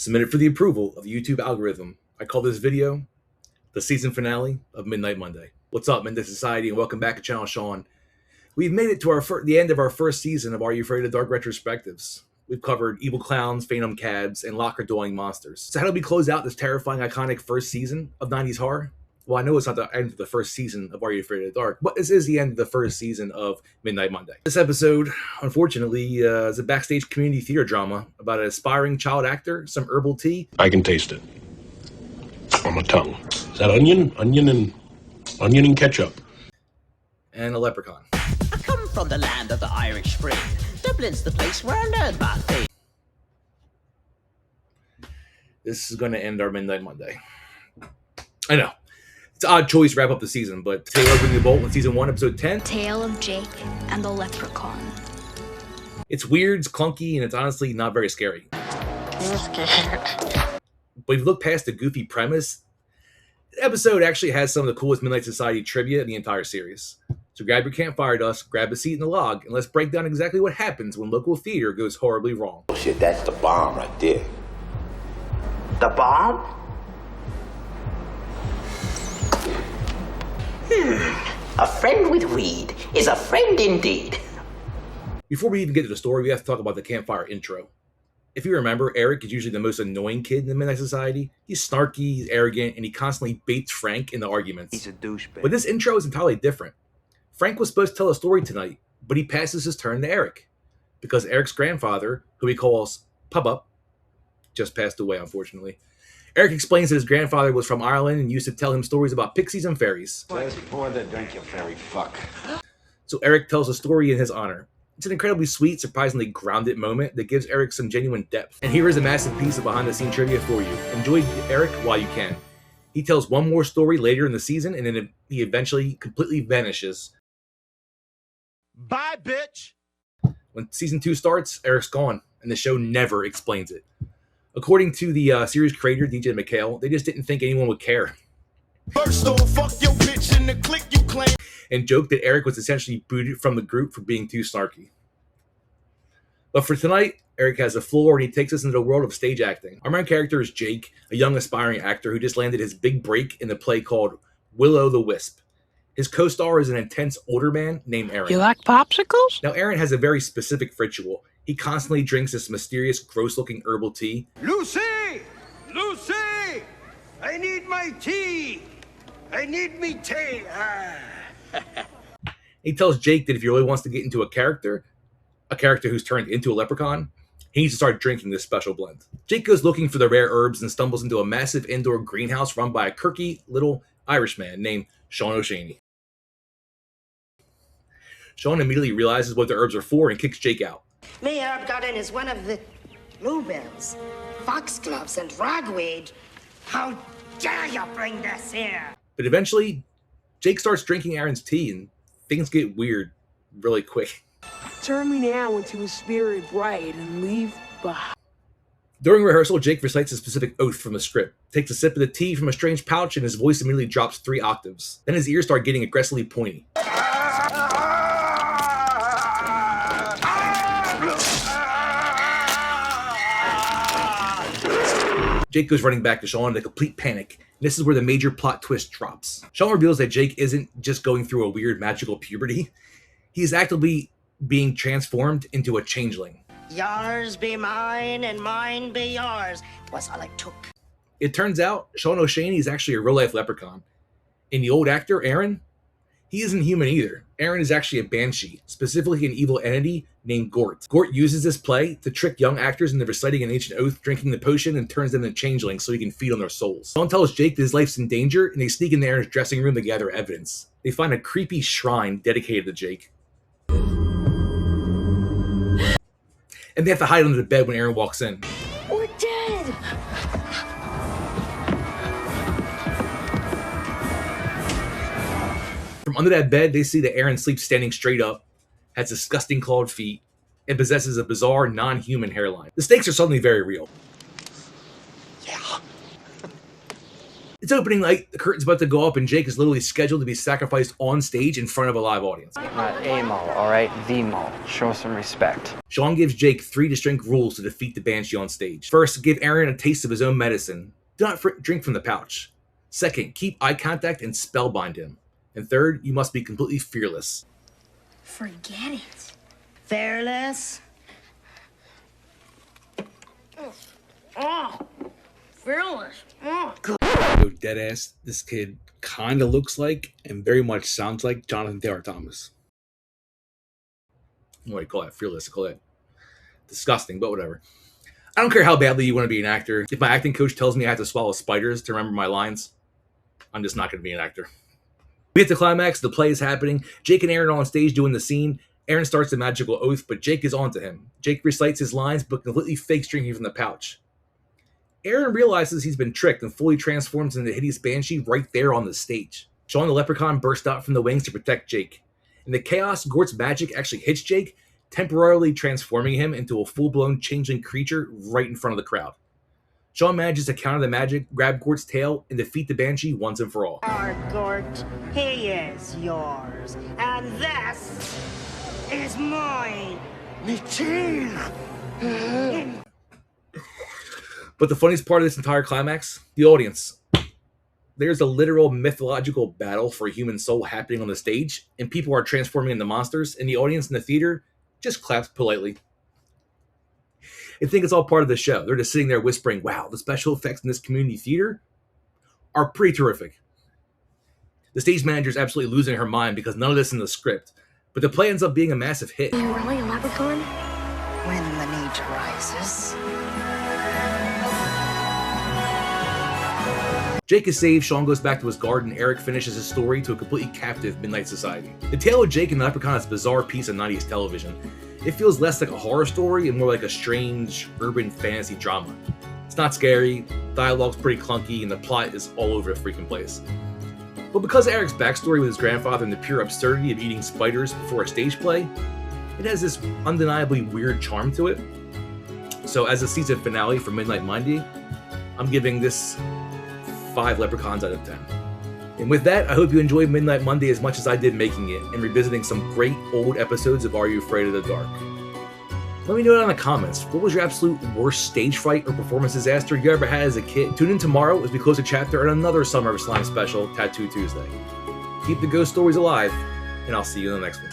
Submitted for the approval of the YouTube algorithm. I call this video the season finale of Midnight Monday. What's up, Midnight Society, and welcome back to Channel Sean. We've made it to the end of our first season of Are You Afraid of the Dark retrospectives. We've covered evil clowns, phantom cabs, and locker-dwelling monsters. So how do we close out this terrifying, iconic first season of 90s horror? Well, I know it's not the end of the first season of Are You Afraid of the Dark, but this is the end of the first season of Midnight Monday. This episode, unfortunately, is a backstage community theater drama about an aspiring child actor, some herbal tea. I can taste it on my tongue. Is that onion and ketchup? And a leprechaun. I come from the land of the Irish Spring. Dublin's the place where I learned my faith. This is going to end our Midnight Monday. I know. It's an odd choice to wrap up the season, but today we're opening the bolt with Season 1, Episode 10. Tale of Jake and the Leprechaun. It's weird, it's clunky, and it's honestly not very scary. I'm scared. But if you look past the goofy premise, the episode actually has some of the coolest Midnight Society trivia in the entire series. So grab your campfire dust, grab a seat in the log, and let's break down exactly what happens when local theater goes horribly wrong. Oh shit, that's the bomb right there. The bomb? A friend with weed is a friend indeed. Before we even get to the story, we have to talk about the campfire intro. If you remember, Eric is usually the most annoying kid in the Midnight Society. He's snarky, he's arrogant, and he constantly baits Frank in the arguments. He's a douchebag. But this intro is entirely different. Frank was supposed to tell a story tonight, but he passes his turn to Eric. Because Eric's grandfather, who he calls Pub-Up, just passed away, unfortunately. Eric explains that his grandfather was from Ireland and used to tell him stories about pixies and fairies. Just pour the drink, you fairy fuck. So Eric tells a story in his honor. It's an incredibly sweet, surprisingly grounded moment that gives Eric some genuine depth. And here is a massive piece of behind-the-scenes trivia for you. Enjoy Eric while you can. He tells one more story later in the season, and then he eventually completely vanishes. Bye, bitch! When season 2 starts, Eric's gone, and the show never explains it. According to the series creator, DJ McHale, they just didn't think anyone would care. First off, fuck your bitch in the clique you claim. And joked that Eric was essentially booted from the group for being too snarky. But for tonight, Eric has the floor and he takes us into the world of stage acting. Our main character is Jake, a young aspiring actor who just landed his big break in the play called Will-O-the-Wisp. His co-star is an intense older man named Aaron. You like popsicles? Now, Aaron has a very specific ritual. He constantly drinks this mysterious, gross-looking herbal tea. Lucy! Lucy! I need my tea! I need me tea! He tells Jake that if he really wants to get into a character who's turned into a leprechaun, he needs to start drinking this special blend. Jake goes looking for the rare herbs and stumbles into a massive indoor greenhouse run by a quirky little Irishman named Sean O'Shaney. Sean immediately realizes what the herbs are for and kicks Jake out. Me herb got in as one of the bluebells, foxgloves, and ragweed. How dare you bring this here? But eventually, Jake starts drinking Aaron's tea and things get weird really quick. Turn me now into a spirit bright and leave behind. During rehearsal, Jake recites a specific oath from the script, takes a sip of the tea from a strange pouch, and his voice immediately drops 3 octaves. Then his ears start getting aggressively pointy. Jake goes running back to Sean in a complete panic. This is where the major plot twist drops. Sean reveals that Jake isn't just going through a weird magical puberty. He is actively being transformed into a changeling. Yours be mine and mine be yours, was all it took. It turns out Sean O'Shaney is actually a real-life leprechaun. And the old actor, Aaron, he isn't human either. Aaron is actually a banshee, specifically an evil entity named Gort. Gort uses this play to trick young actors into reciting an ancient oath, drinking the potion, and turns them into changelings so he can feed on their souls. Sean tells Jake that his life's in danger, and they sneak into Aaron's dressing room to gather evidence. They find a creepy shrine dedicated to Jake. And they have to hide under the bed when Aaron walks in. We're dead! From under that bed, they see that Aaron sleeps standing straight up, has disgusting clawed feet, and possesses a bizarre, non-human hairline. The stakes are suddenly very real. Yeah. It's opening night, the curtain's about to go up, and Jake is literally scheduled to be sacrificed on stage in front of a live audience. Not a mole, alright? The mole. Show some respect. Shawn gives Jake 3 distinct rules to defeat the Banshee on stage. First, give Aaron a taste of his own medicine. Do not drink from the pouch. Second, keep eye contact and spellbind him. And third, you must be completely fearless. Forget it. Fearless? Oh, fearless. Oh. Yo, deadass, this kid kind of looks like and very much sounds like Jonathan Taylor Thomas. What do you call that? Fearless. I call that disgusting, but whatever. I don't care how badly you want to be an actor. If my acting coach tells me I have to swallow spiders to remember my lines, I'm just not going to be an actor. We hit the climax. The play is happening. Jake and Aaron are on stage doing the scene. Aaron starts the magical oath, but Jake is onto him. Jake recites his lines, but completely fakes drinking from the pouch. Aaron realizes he's been tricked and fully transforms into the hideous Banshee right there on the stage. Shawn the Leprechaun bursts out from the wings to protect Jake. In the chaos, Gort's magic actually hits Jake, temporarily transforming him into a full-blown changeling creature right in front of the crowd. Shawn manages to counter the magic, grab Gort's tail, and defeat the Banshee once and for all. Our Gort, he is yours, and this is mine. Me teeth. But the funniest part of this entire climax, the audience. There's a literal mythological battle for a human soul happening on the stage, and people are transforming into monsters, and the audience in the theater just claps politely. I think it's all part of the show. They're just sitting there whispering, wow, the special effects in this community theater are pretty terrific. The stage manager is absolutely losing her mind because none of this is in the script, but the play ends up being a massive hit. Are you really a leprechaun? When the need arises. Jake is saved, Shawn goes back to his garden, Eric finishes his story to a completely captive Midnight Society. The tale of Jake and the Leprechaun is a bizarre piece of 90s television. It feels less like a horror story and more like a strange urban fantasy drama. It's not scary, dialogue's pretty clunky, and the plot is all over the freaking place. But because of Eric's backstory with his grandfather and the pure absurdity of eating spiders before a stage play, it has this undeniably weird charm to it. So as a season finale for Midnight Monday, I'm giving this 5 leprechauns out of 10. And with that, I hope you enjoyed Midnight Monday as much as I did making it and revisiting some great old episodes of Are You Afraid of the Dark? Let me know down in the comments, what was your absolute worst stage fright or performance disaster you ever had as a kid? Tune in tomorrow as we close a chapter on another Summer of Slime special, Tattoo Tuesday. Keep the ghost stories alive, and I'll see you in the next one.